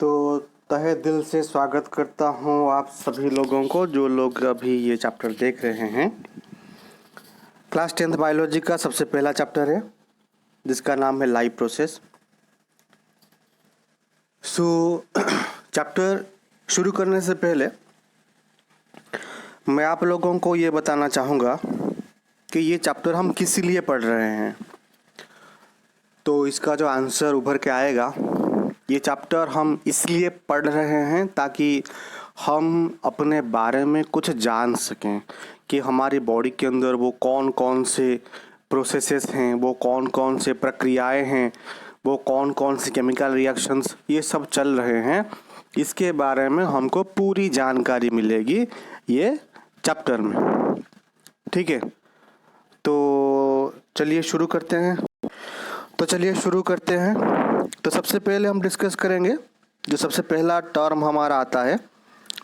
तो तहे दिल से स्वागत करता हूँ आप सभी लोगों को जो लोग अभी ये चैप्टर देख रहे हैं। क्लास 10th बायोलॉजी का सबसे पहला चैप्टर है जिसका नाम है लाइफ प्रोसेस। चैप्टर शुरू करने से पहले मैं आप लोगों को ये बताना चाहूँगा कि ये चैप्टर हम किस लिए पढ़ रहे हैं। तो इसका जो आंसर उभर के आएगा, ये चैप्टर हम इसलिए पढ़ रहे हैं ताकि हम अपने बारे में कुछ जान सकें कि हमारी बॉडी के अंदर वो कौन कौन से प्रोसेसेस हैं, वो कौन कौन से प्रक्रियाएं हैं, वो कौन कौन से केमिकल रिएक्शंस ये सब चल रहे हैं। इसके बारे में हमको पूरी जानकारी मिलेगी ये चैप्टर में। ठीक है, तो चलिए शुरू करते हैं। तो सबसे पहले हम डिस्कस करेंगे जो सबसे पहला टर्म हमारा आता है,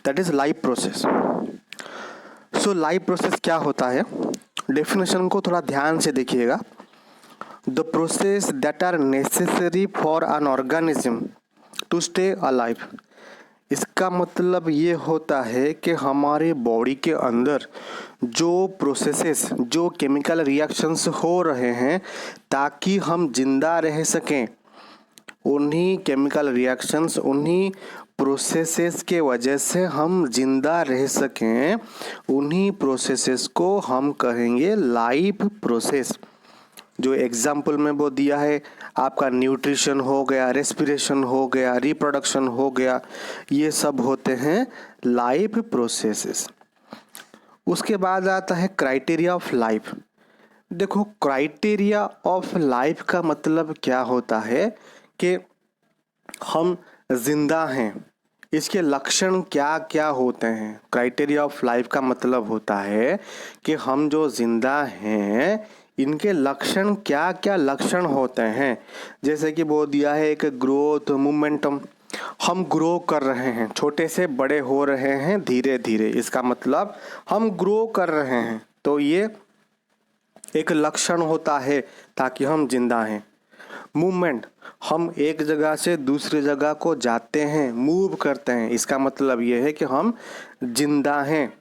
that is life process. Life process क्या होता है, डेफिनेशन को थोड़ा ध्यान से देखिएगा। The process that are necessary for an organism to stay alive. इसका मतलब ये होता है कि हमारे बॉडी के अंदर जो प्रोसेसेस, जो केमिकल रिएक्शंस हो रहे हैं ताकि हम जिंदा रह सकें, उन्हीं केमिकल रिएक्शंस, उन्हीं प्रोसेसेस के वजह से हम जिंदा रह सकें, उन्हीं प्रोसेसेस को हम कहेंगे लाइफ प्रोसेस। जो एग्जाम्पल में वो दिया है आपका न्यूट्रिशन हो गया, रेस्पिरेशन हो गया, रिप्रोडक्शन हो गया, ये सब होते हैं लाइफ प्रोसेसेस। उसके बाद आता है क्राइटेरिया ऑफ लाइफ। देखो, क्राइटेरिया ऑफ लाइफ का मतलब क्या होता है कि हम जिंदा हैं, इसके लक्षण क्या क्या होते हैं। क्राइटेरिया ऑफ लाइफ का मतलब होता है कि हम जो जिंदा हैं इनके लक्षण क्या क्या लक्षण होते हैं। जैसे कि वो दिया है एक ग्रोथ, मोमेंटम, हम ग्रो कर रहे हैं, छोटे से बड़े हो रहे हैं धीरे धीरे, इसका मतलब हम ग्रो कर रहे हैं, तो ये एक लक्षण होता है ताकि हम जिंदा हैं। मूवमेंट, हम एक जगह से दूसरी जगह को जाते हैं, मूव करते हैं, इसका मतलब ये है कि हम जिंदा हैं।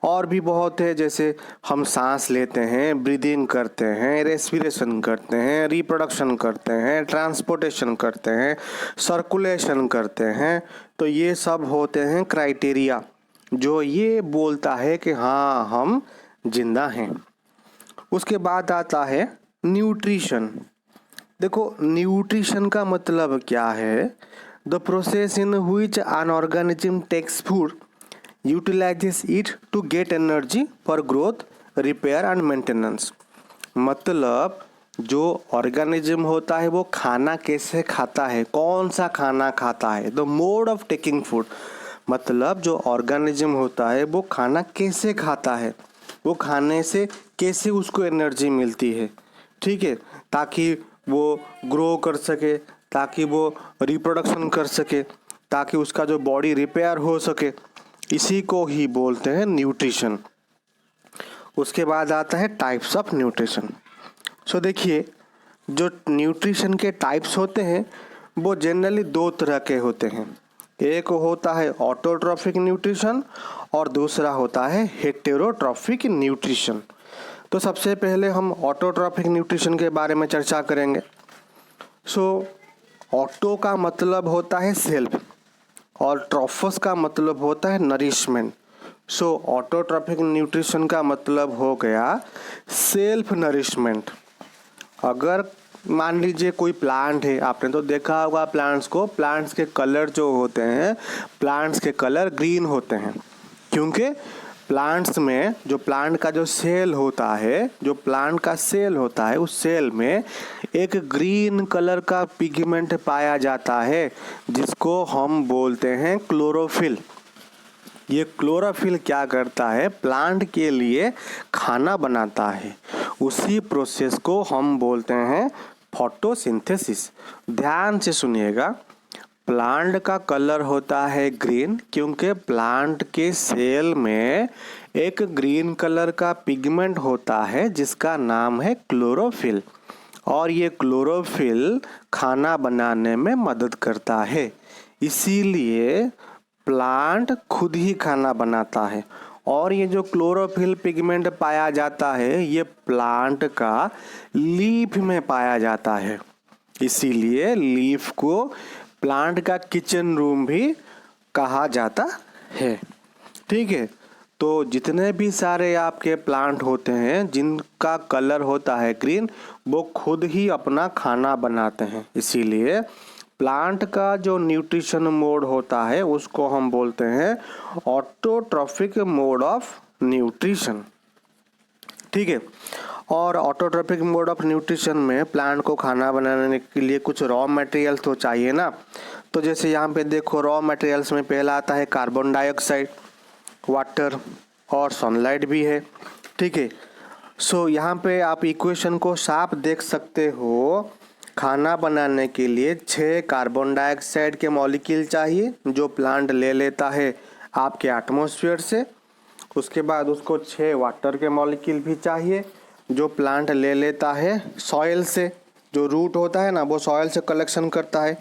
और भी बहुत है, जैसे हम सांस लेते हैं, ब्रीदिंग करते हैं, रेस्पिरेशन करते हैं, रिप्रोडक्शन करते हैं, ट्रांसपोर्टेशन करते हैं, सर्कुलेशन करते हैं। तो ये सब होते हैं क्राइटेरिया जो ये बोलता है कि हाँ हम जिंदा हैं। उसके बाद आता है न्यूट्रिशन। देखो, न्यूट्रिशन का मतलब क्या है, the process in which an organism takes food, utilises it to get energy for growth, repair and maintenance. मतलब जो ऑर्गेनिज्म होता है वो खाना कैसे खाता है, कौन सा खाना खाता है, the mode of taking food. मतलब जो ऑर्गेनिज्म होता है वो खाना कैसे खाता है, वो खाने से कैसे उसको एनर्जी मिलती है, ठीक है, ताकि वो ग्रो कर सके, ताकि वो रिप्रोडक्शन कर सके, ताकि उसका जो बॉडी रिपेयर हो सके, इसी को ही बोलते हैं न्यूट्रिशन। उसके बाद आता है टाइप्स ऑफ न्यूट्रिशन। देखिए, जो न्यूट्रिशन के टाइप्स होते हैं वो जनरली दो तरह के होते हैं। एक होता है ऑटोट्रॉफिक न्यूट्रिशन और दूसरा होता है हेटेरोट्रॉफिक न्यूट्रिशन। तो सबसे पहले हम ऑटोट्रॉफिक न्यूट्रिशन के बारे में चर्चा करेंगे। ऑटो का मतलब होता है सेल्फ और ट्रॉफस का मतलब होता है नरिशमेंट। ऑटोट्रॉफिक न्यूट्रिशन का मतलब हो गया सेल्फ नरिशमेंट। अगर मान लीजिए कोई प्लांट है, आपने तो देखा होगा प्लांट्स को, प्लांट्स के कलर जो होते हैं, प्लांट्स के कलर ग्रीन होते हैं, क्योंकि प्लांट्स में जो प्लांट का जो सेल होता है, जो प्लांट का सेल होता है, उस सेल में एक ग्रीन कलर का पिगमेंट पाया जाता है जिसको हम बोलते हैं क्लोरोफिल। ये क्लोरोफिल क्या करता है, प्लांट के लिए खाना बनाता है। उसी प्रोसेस को हम बोलते हैं फोटोसिंथेसिस। ध्यान से सुनिएगा, प्लांट का कलर होता है ग्रीन क्योंकि प्लांट के सेल में एक ग्रीन कलर का पिगमेंट होता है जिसका नाम है क्लोरोफिल, और ये क्लोरोफिल खाना बनाने में मदद करता है। इसीलिए प्लांट खुद ही खाना बनाता है। और ये जो क्लोरोफिल पिगमेंट पाया जाता है ये प्लांट का लीफ में पाया जाता है। इसीलिए लीफ को प्लांट का किचन रूम भी कहा जाता है। ठीक है, तो जितने भी सारे आपके प्लांट होते हैं जिनका कलर होता है ग्रीन, वो खुद ही अपना खाना बनाते हैं। इसीलिए प्लांट का जो न्यूट्रिशन मोड होता है उसको हम बोलते हैं ऑटोट्रॉफिक मोड ऑफ न्यूट्रिशन। ठीक है, और ऑटोट्रॉफिक मोड ऑफ न्यूट्रिशन में प्लांट को खाना बनाने के लिए कुछ रॉ मटेरियल तो चाहिए ना। तो जैसे यहाँ पे देखो रॉ मटेरियल्स में पहला आता है कार्बन डाइऑक्साइड, वाटर और सनलाइट भी है। ठीक है, सो यहाँ पे आप इक्वेशन को साफ देख सकते हो। खाना बनाने के लिए 6 कार्बन डाइऑक्साइड के मॉलिक्यूल चाहिए जो प्लांट ले लेता है आपके एटमॉस्फेयर से। उसके बाद उसको 6 वाटर के मॉलिक्यूल भी चाहिए जो प्लांट ले लेता है सॉइल से। जो रूट होता है ना वो सॉइल से कलेक्शन करता है।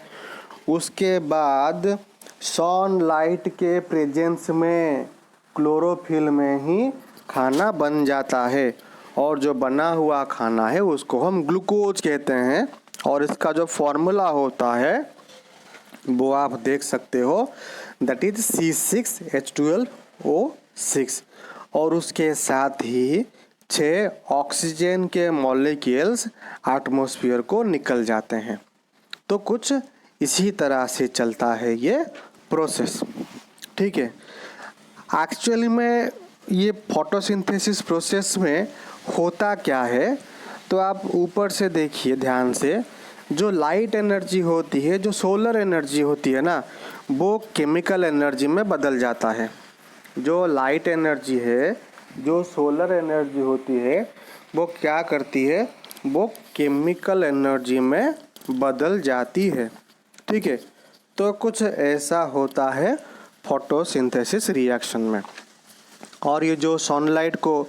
उसके बाद सनलाइट के प्रेजेंस में क्लोरोफिल में ही खाना बन जाता है। और जो बना हुआ खाना है उसको हम ग्लूकोज कहते हैं। और इसका जो फॉर्मूला होता है वो आप देख सकते हो, दैट इज C6H12O6। और उसके साथ ही 6 ऑक्सीजन के मॉलिक्यूल्स एटमॉस्फेयर को निकल जाते हैं। तो कुछ इसी तरह से चलता है ये प्रोसेस। ठीक है, एक्चुअली में ये फोटोसिंथेसिस प्रोसेस में होता क्या है, तो आप ऊपर से देखिए ध्यान से। जो लाइट एनर्जी होती है, जो सोलर एनर्जी होती है ना, वो केमिकल एनर्जी में बदल जाता है। जो लाइट एनर्जी है, जो सोलर एनर्जी होती है, वो क्या करती है, वो केमिकल एनर्जी में बदल जाती है। ठीक है, तो कुछ ऐसा होता है फोटोसिंथेसिस रिएक्शन में। और ये जो सनलाइट को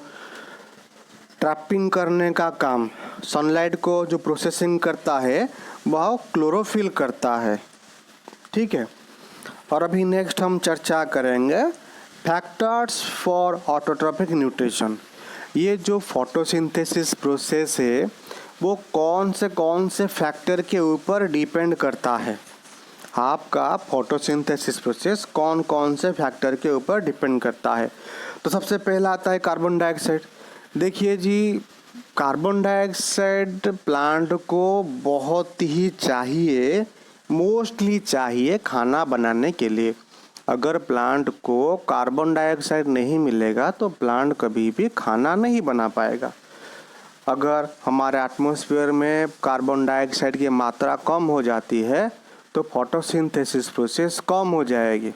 ट्रैपिंग करने का काम, सनलाइट को जो प्रोसेसिंग करता है वह क्लोरोफिल करता है। ठीक है, और अभी नेक्स्ट हम चर्चा करेंगे फैक्टर्स फॉर ऑटोट्रॉफिक न्यूट्रिशन। ये जो फोटोसिंथेसिस प्रोसेस है वो कौन से फैक्टर के ऊपर डिपेंड करता है। आपका फोटोसिंथेसिस प्रोसेस कौन से फैक्टर के ऊपर डिपेंड करता है। तो सबसे पहला आता है कार्बन डाइऑक्साइड। देखिए जी, कार्बन डाइऑक्साइड प्लांट को बहुत ही चाहिए, मोस्टली चाहिए खाना बनाने के लिए। अगर प्लांट को कार्बन डाइऑक्साइड नहीं मिलेगा तो प्लांट कभी भी खाना नहीं बना पाएगा। अगर हमारे एटमॉस्फेयर में कार्बन डाइऑक्साइड की मात्रा कम हो जाती है तो फोटोसिंथेसिस प्रोसेस कम हो जाएगी।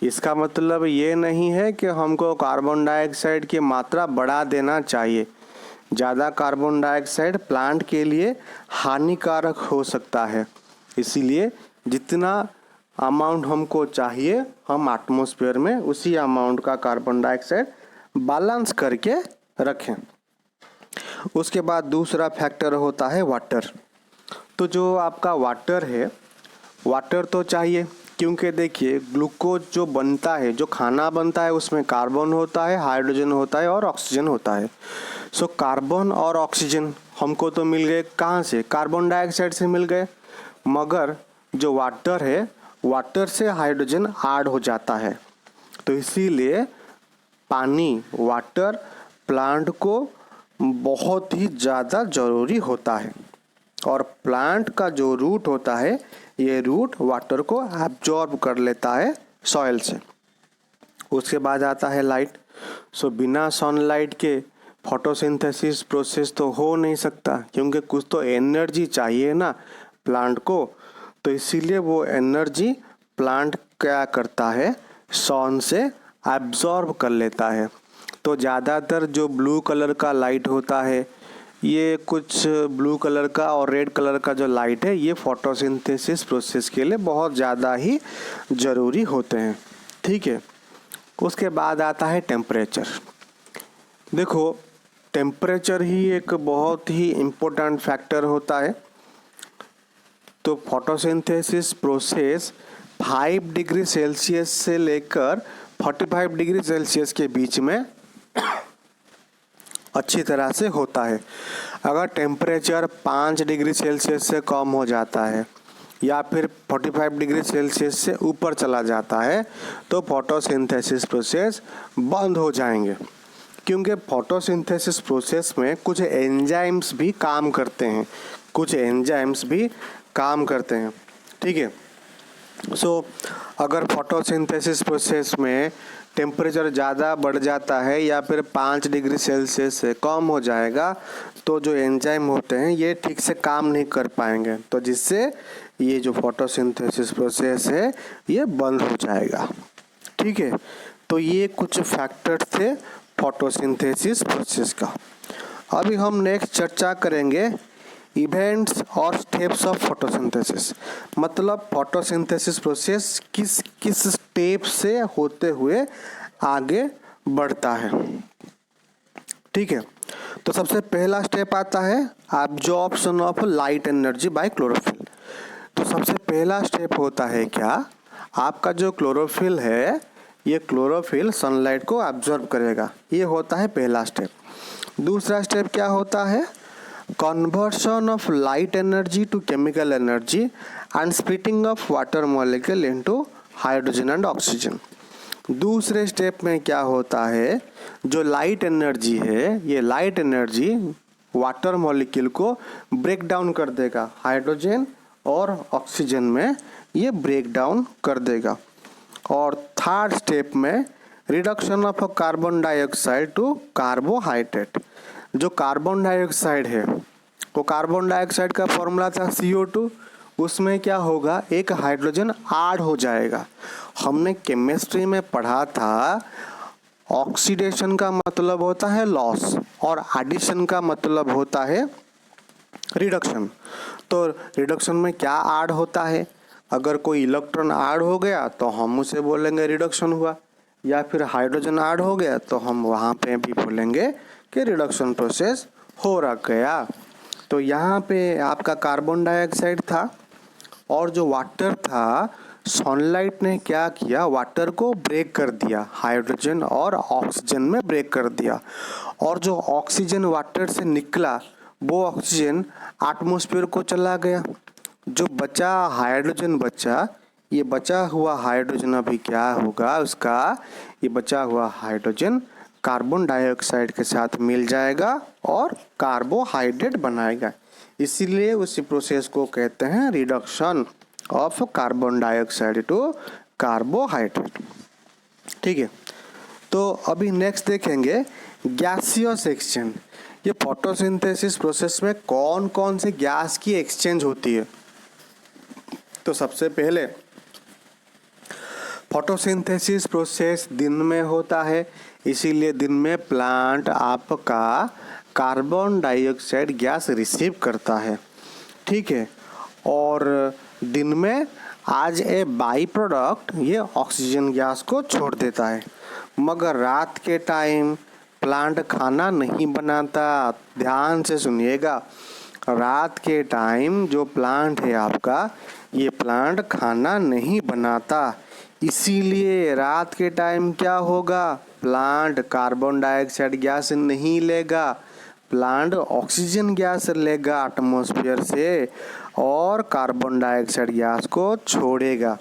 इसका मतलब ये नहीं है कि हमको कार्बन डाइऑक्साइड की मात्रा बढ़ा देना चाहिए। ज़्यादा कार्बन डाइऑक्साइड प्लांट के लिए हानिकारक हो सकता है। इसीलिए जितना अमाउंट हमको चाहिए हम एटमॉस्फेयर में उसी अमाउंट का कार्बन डाइऑक्साइड बैलेंस करके रखें। उसके बाद दूसरा फैक्टर होता है वाटर। तो जो आपका वाटर है, वाटर तो चाहिए, क्योंकि देखिए ग्लूकोज जो बनता है, जो खाना बनता है, उसमें कार्बन होता है, हाइड्रोजन होता है और ऑक्सीजन होता है। सो कार्बन और ऑक्सीजन हमको तो मिल गए कहाँ से, कार्बन डाइऑक्साइड से मिल गए। मगर जो वाटर है, वाटर से हाइड्रोजन ऐड हो जाता है। तो इसीलिए पानी, वाटर प्लांट को बहुत ही ज़्यादा ज़रूरी होता है। और प्लांट का जो रूट होता है, ये रूट वाटर को एब्जॉर्ब कर लेता है सॉइल से। उसके बाद आता है लाइट। सो बिना सनलाइट के फोटोसिंथेसिस प्रोसेस तो हो नहीं सकता, क्योंकि कुछ तो एनर्जी चाहिए ना प्लांट को। तो इसीलिए वो एनर्जी प्लांट क्या करता है, सन से एब्जॉर्ब कर लेता है। तो ज़्यादातर जो ब्लू कलर का लाइट होता है, ये कुछ ब्लू कलर का और रेड कलर का जो लाइट है, ये फोटोसिंथेसिस प्रोसेस के लिए बहुत ज़्यादा ही ज़रूरी होते हैं। ठीक है, उसके बाद आता है टेम्परेचर। देखो, टेम्परेचर ही एक बहुत ही इम्पोर्टेंट फैक्टर होता है। तो फोटोसिंथेसिस प्रोसेस 5 डिग्री सेल्सियस से लेकर 45 डिग्री सेल्सियस के बीच में अच्छी तरह से होता है। अगर टेम्परेचर 5 डिग्री सेल्सियस से कम हो जाता है या फिर 45 डिग्री सेल्सियस से ऊपर चला जाता है तो फोटोसिंथेसिस प्रोसेस बंद हो जाएंगे, क्योंकि फोटोसिंथेसिस प्रोसेस में कुछ एंजाइम्स भी काम करते हैं, ठीक है। सो अगर फोटोसिंथेसिस प्रोसेस में टेम्परेचर ज़्यादा बढ़ जाता है या फिर 5 डिग्री सेल्सियस से कम हो जाएगा तो जो एंजाइम होते हैं ये ठीक से काम नहीं कर पाएंगे, तो जिससे ये जो फोटोसिंथेसिस प्रोसेस है ये बंद हो जाएगा, ठीक है। तो ये कुछ फैक्टर थे फोटोसिंथेसिस प्रोसेस का। अभी हम नेक्स्ट चर्चा करेंगे इवेंट्स और स्टेप्स ऑफ फोटोसिंथेसिस, मतलब फोटोसिंथेसिस प्रोसेस किस किस स्टेप से होते हुए आगे बढ़ता है, ठीक है। तो सबसे पहला स्टेप आता है absorption of light energy by chlorophyll. तो सबसे पहला स्टेप होता है क्या, आपका जो क्लोरोफिल है ये क्लोरोफिल सनलाइट को एब्जॉर्ब करेगा, ये होता है पहला स्टेप। दूसरा स्टेप क्या होता है, conversion of light energy to chemical energy and splitting of water molecule into hydrogen and oxygen। दूसरे स्टेप में क्या होता है, जो लाइट एनर्जी है ये लाइट एनर्जी वाटर मॉलिक्यूल को ब्रेक डाउन कर देगा, हाइड्रोजन और ऑक्सीजन में ये ब्रेक डाउन कर देगा। और थर्ड स्टेप में reduction of carbon dioxide to carbohydrate. जो कार्बन डाइऑक्साइड है वो कार्बन डाइऑक्साइड का फॉर्मूला था CO2, उसमें क्या होगा एक हाइड्रोजन ऐड हो जाएगा। हमने केमिस्ट्री में पढ़ा था ऑक्सीडेशन का मतलब होता है लॉस और एडिशन का मतलब होता है रिडक्शन। तो रिडक्शन में क्या ऐड होता है, अगर कोई इलेक्ट्रॉन ऐड हो गया तो हम उसे बोलेंगे रिडक्शन हुआ, या फिर हाइड्रोजन ऐड हो गया तो हम वहाँ पे भी बोलेंगे कि रिडक्शन प्रोसेस हो रहा गया। तो यहाँ पे आपका कार्बन डाइऑक्साइड था और जो वाटर था सनलाइट ने क्या किया, वाटर को ब्रेक कर दिया, हाइड्रोजन और ऑक्सीजन में ब्रेक कर दिया। और जो ऑक्सीजन वाटर से निकला वो ऑक्सीजन एटमॉस्फेयर को चला गया। जो बचा हाइड्रोजन बचा, ये बचा हुआ हाइड्रोजन अभी क्या होगा उसका, ये बचा हुआ हाइड्रोजन कार्बन डाइऑक्साइड के साथ मिल जाएगा और कार्बोहाइड्रेट बनाएगा। इसीलिए उसी प्रोसेस को कहते हैं reduction of carbon dioxide to carbohydrate, ठीक है। तो अभी नेक्स्ट देखेंगे गैसियस एक्सचेंज। ये फोटोसिंथेसिस प्रोसेस में कौन कौन से गैस की एक्सचेंज होती है। तो सबसे पहले फोटोसिंथेसिस प्रोसेस दिन में होता है, इसीलिए दिन में प्लांट आपका कार्बन डाइऑक्साइड गैस रिसीव करता है, ठीक है। और दिन में आज ए बाई प्रोडक्ट ये ऑक्सीजन गैस को छोड़ देता है। मगर रात के टाइम प्लांट खाना नहीं बनाता, ध्यान से सुनिएगा। रात के टाइम जो प्लांट है आपका ये प्लांट खाना नहीं बनाता, इसीलिए रात के टाइम क्या होगा, प्लांट कार्बन डाइऑक्साइड गैस नहीं लेगा, प्लांट ऑक्सीजन गैस लेगा एटमॉस्फेयर से और कार्बन डाइऑक्साइड गैस को छोड़ेगा।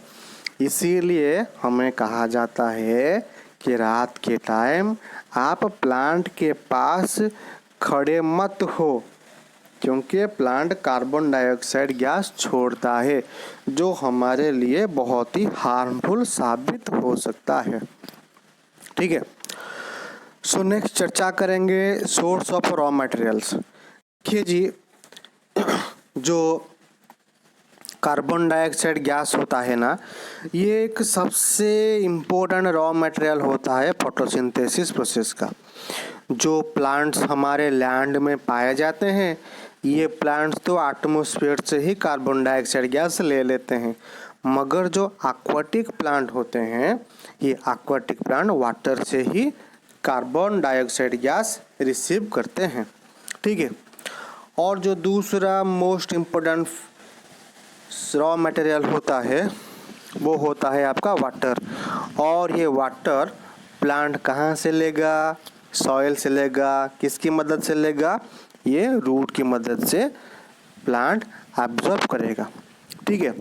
इसीलिए हमें कहा जाता है कि रात के टाइम आप प्लांट के पास खड़े मत हो, क्योंकि प्लांट कार्बन डाइऑक्साइड गैस छोड़ता है जो हमारे लिए बहुत ही हार्मफुल साबित हो सकता है, ठीक है। सो नेक्स्ट चर्चा करेंगे सोर्स ऑफ रॉ मटेरियल्स। देखिए जी, जो कार्बन डाइऑक्साइड गैस होता है ना, ये एक सबसे इम्पोर्टेंट रॉ मटेरियल होता है फोटोसिंथेसिस प्रोसेस का। जो प्लांट्स हमारे लैंड में पाए जाते हैं ये प्लांट्स तो एटमॉस्फेयर से ही कार्बन डाइऑक्साइड गैस ले लेते हैं, मगर जो एक्वाटिक प्लांट होते हैं ये एक्वाटिक प्लांट वाटर से ही कार्बन डाइऑक्साइड गैस रिसीव करते हैं, ठीक है। और जो दूसरा मोस्ट इम्पोर्टेंट रॉ मटेरियल होता है वो होता है आपका वाटर। और ये वाटर प्लांट कहाँ से लेगा? सॉइल से लेगा। किसकी मदद से लेगा? ये रूट की मदद से प्लांट एब्जॉर्ब करेगा। ठीक है,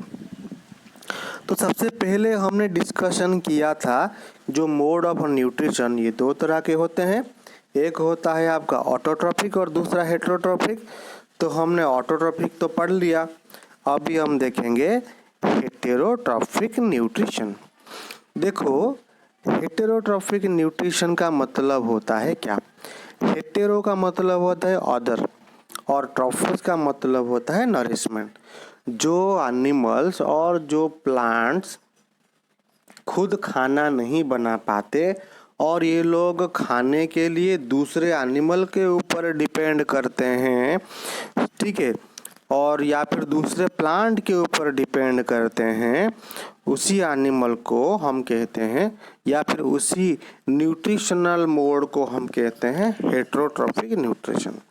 तो सबसे पहले हमने डिस्कशन किया था जो मोड ऑफ न्यूट्रिशन, ये दो तरह के होते हैं। एक होता है आपका ऑटोट्रॉफिक और दूसरा हेटेरोट्रॉफिक। तो हमने ऑटोट्रॉफिक तो पढ़ लिया, अभी हम देखेंगे हेटेरोट्रॉफिक न्यूट्रिशन। देखो, हेटेरोट्रॉफिक न्यूट्रिशन का मतलब होता है क्या? हेटेरो का मतलब होता है अदर और ट्रॉफिक का मतलब होता है नरिशमेंट। जो एनिमल्स और जो प्लांट्स खुद खाना नहीं बना पाते और ये लोग खाने के लिए दूसरे एनिमल के ऊपर डिपेंड करते हैं, ठीक है, और या फिर दूसरे प्लांट के ऊपर डिपेंड करते हैं, उसी एनिमल को हम कहते हैं या फिर उसी न्यूट्रिशनल मोड को हम कहते हैं हेटेरोट्रॉफिक न्यूट्रिशन।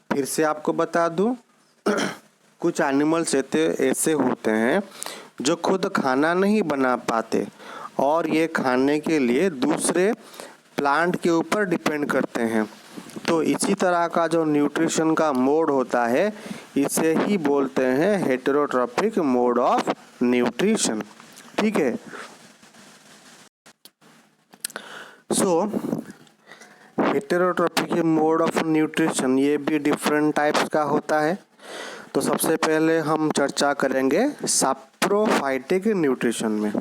फिर से आपको बता दूं कुछ एनिमल्स ऐसे होते हैं जो खुद खाना नहीं बना पाते और ये खाने के लिए दूसरे प्लांट के ऊपर डिपेंड करते हैं। तो इसी तरह का जो न्यूट्रिशन का मोड होता है इसे ही बोलते हैं हेटेरोट्रॉफिक मोड ऑफ न्यूट्रिशन। ठीक है, सो हेटेरोट्रॉफिक मोड ऑफ न्यूट्रिशन ये भी डिफरेंट टाइप्स का होता है। तो सबसे पहले हम चर्चा करेंगे सैप्रोफाइटिक न्यूट्रिशन में।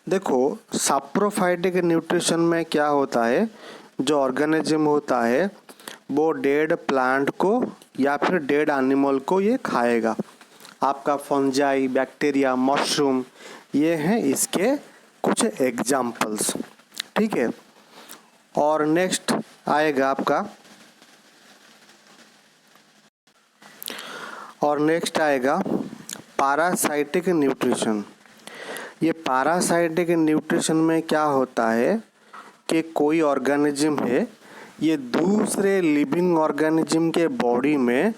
देखो, सैप्रोफाइटिक न्यूट्रिशन में क्या होता है, जो ऑर्गेनिज्म होता है वो डेड प्लांट को या फिर डेड एनिमल को ये खाएगा। आपका फंजाई, बैक्टीरिया, मशरूम, ये हैं इसके कुछ एग्जाम्पल्स। ठीक है, और नेक्स्ट आएगा आपका पैरासाइटिक न्यूट्रिशन। ये पैरासाइटिक न्यूट्रिशन में क्या होता है कि कोई ऑर्गेनिज्म है, ये दूसरे लिविंग ऑर्गेनिज्म के बॉडी में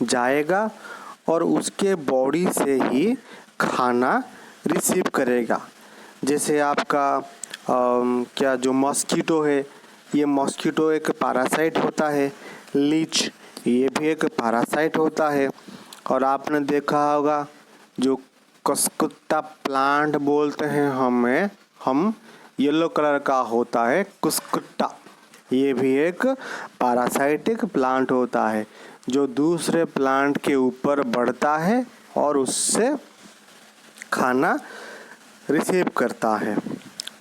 जाएगा और उसके बॉडी से ही खाना रिसीव करेगा। जैसे आपका क्या जो मॉस्किटो है, ये मॉस्किटो एक पैरासाइट होता है। लीच, ये भी एक पैरासाइट होता है। और आपने देखा होगा जो कुस्कुत्ता प्लांट बोलते हैं हम येलो कलर का होता है कुस्कुट्टा, ये भी एक पैरासाइटिक प्लांट होता है जो दूसरे प्लांट के ऊपर बढ़ता है और उससे खाना रिसीव करता है।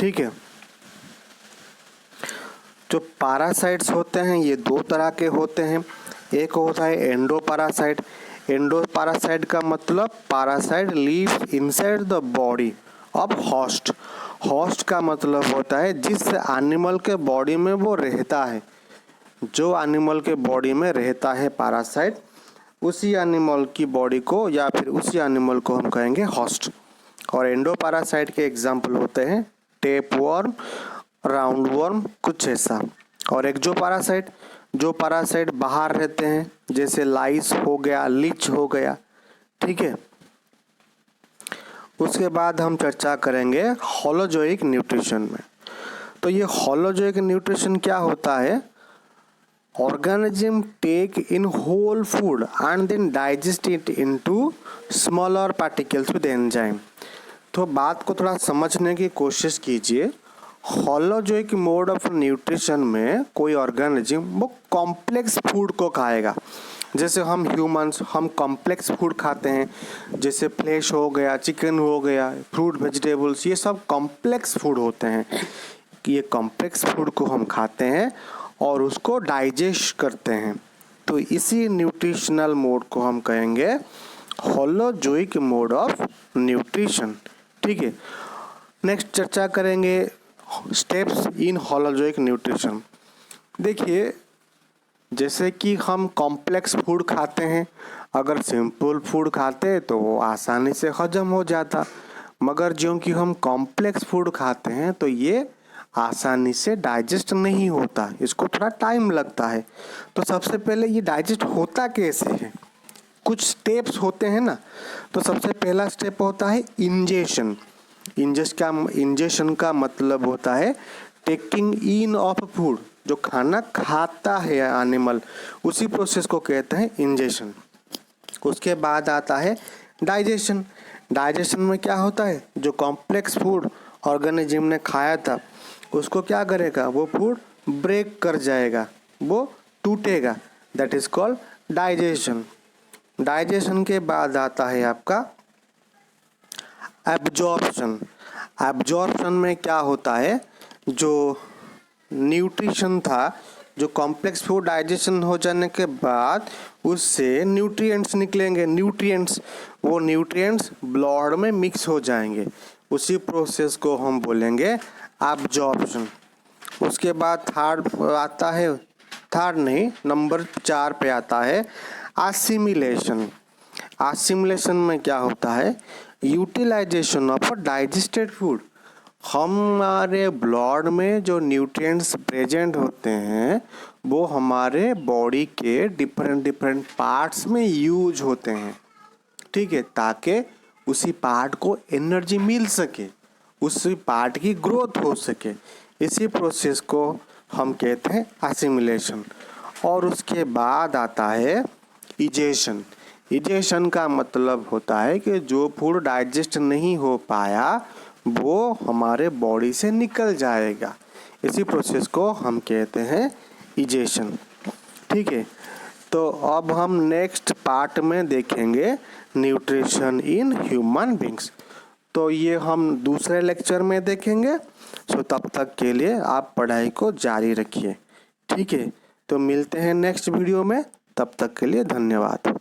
ठीक है, जो पैरासाइट्स होते हैं ये दो तरह के होते हैं। एक होता है एंडोपैरासाइट। एंडोपैरासाइट का मतलब parasite lives inside the body of host. Host का मतलब होता है जिस एनिमल के बॉडी में वो रहता है। जो एनिमल के बॉडी में रहता है पैरासाइट, उसी एनिमल की बॉडी को या फिर उसी एनिमल को हम कहेंगे होस्ट। और एंडोपैरासाइट के एग्जाम्पल होते हैं टेपवर्म, राउंड वर्म, कुछ ऐसा। और एक जो पैरासाइट बाहर रहते हैं, जैसे लाइस हो गया, लीच हो गया। ठीक है, उसके बाद हम चर्चा करेंगे होलोजोइक न्यूट्रिशन में। तो ये होलोजोइक न्यूट्रिशन क्या होता है? Organism take in whole food and then digest it into smaller particles with enzyme. तो बात को थोड़ा समझने की कोशिश कीजिए। होलोजोइक मोड ऑफ न्यूट्रिशन में कोई ऑर्गेनिज्म वो कॉम्प्लेक्स फूड को खाएगा। जैसे हम ह्यूमंस, हम कॉम्प्लेक्स फूड खाते हैं, जैसे फ्लैश हो गया, चिकन हो गया, फ्रूट, वेजिटेबल्स, ये सब कॉम्प्लेक्स फूड होते हैं। ये कॉम्प्लेक्स फूड को हम खाते हैं और उसको डाइजेस्ट करते हैं। तो इसी न्यूट्रिशनल मोड को हम कहेंगे होलोजोइक मोड ऑफ न्यूट्रिशन। ठीक है, नेक्स्ट चर्चा करेंगे स्टेप्स इन होलोजोइक न्यूट्रिशन। देखिए, जैसे कि हम कॉम्प्लेक्स फूड खाते हैं, अगर सिंपल फूड खाते तो वो आसानी से हजम हो जाता, मगर जो कि हम कॉम्प्लेक्स फूड खाते हैं तो ये आसानी से डाइजेस्ट नहीं होता, इसको थोड़ा टाइम लगता है। तो सबसे पहले ये डाइजेस्ट होता कैसे है? कुछ स्टेप्स होते हैं ना। तो सबसे पहला स्टेप होता है इंजेशन। इंजेशन का मतलब होता है टेकिंग इन ऑफ फूड, जो खाना खाता है एनिमल, उसी प्रोसेस को कहते हैं इंजेशन। उसके बाद आता है डाइजेशन। डाइजेशन में क्या होता है, जो कॉम्प्लेक्स फूड ऑर्गेनिज्म ने खाया था उसको क्या करेगा, वो फूड ब्रेक कर जाएगा, वो टूटेगा, that is called digestion. Digestion के बाद आता है आपका एब्जॉर्प्शन। एब्जॉर्प्शन में क्या होता है, जो न्यूट्रिशन था, जो कॉम्प्लेक्स फूड डाइजेशन हो जाने के बाद उससे न्यूट्रिएंट्स निकलेंगे, न्यूट्रिएंट्स, वो न्यूट्रिएंट्स ब्लड में मिक्स हो जाएंगे, उसी प्रोसेस को हम बोलेंगे एब्जॉर्प्शन। उसके बाद नंबर 4 पे आता है एसिमिलेशन। एसिमिलेशन में क्या होता है, utilisation of a digested food. हमारे ब्लड में जो न्यूट्रिएंट्स प्रेजेंट होते हैं वो हमारे बॉडी के डिफरेंट पार्ट्स में यूज होते हैं, ठीक है, ताकि उसी पार्ट को एनर्जी मिल सके, उसी पार्ट की ग्रोथ हो सके। इसी प्रोसेस को हम कहते हैं एसिमिलेशन। और उसके बाद आता है इजेशन। इजेशन का मतलब होता है कि जो फूड डाइजेस्ट नहीं हो पाया वो हमारे बॉडी से निकल जाएगा, इसी प्रोसेस को हम कहते हैं इजेशन, ठीक है। तो अब हम नेक्स्ट पार्ट में देखेंगे न्यूट्रिशन इन ह्यूमन बींग्स, तो ये हम दूसरे लेक्चर में देखेंगे। सो तब तक के लिए आप पढ़ाई को जारी रखिए, ठीक है। तो मिलते हैं नेक्स्ट वीडियो में, तब तक के लिए धन्यवाद।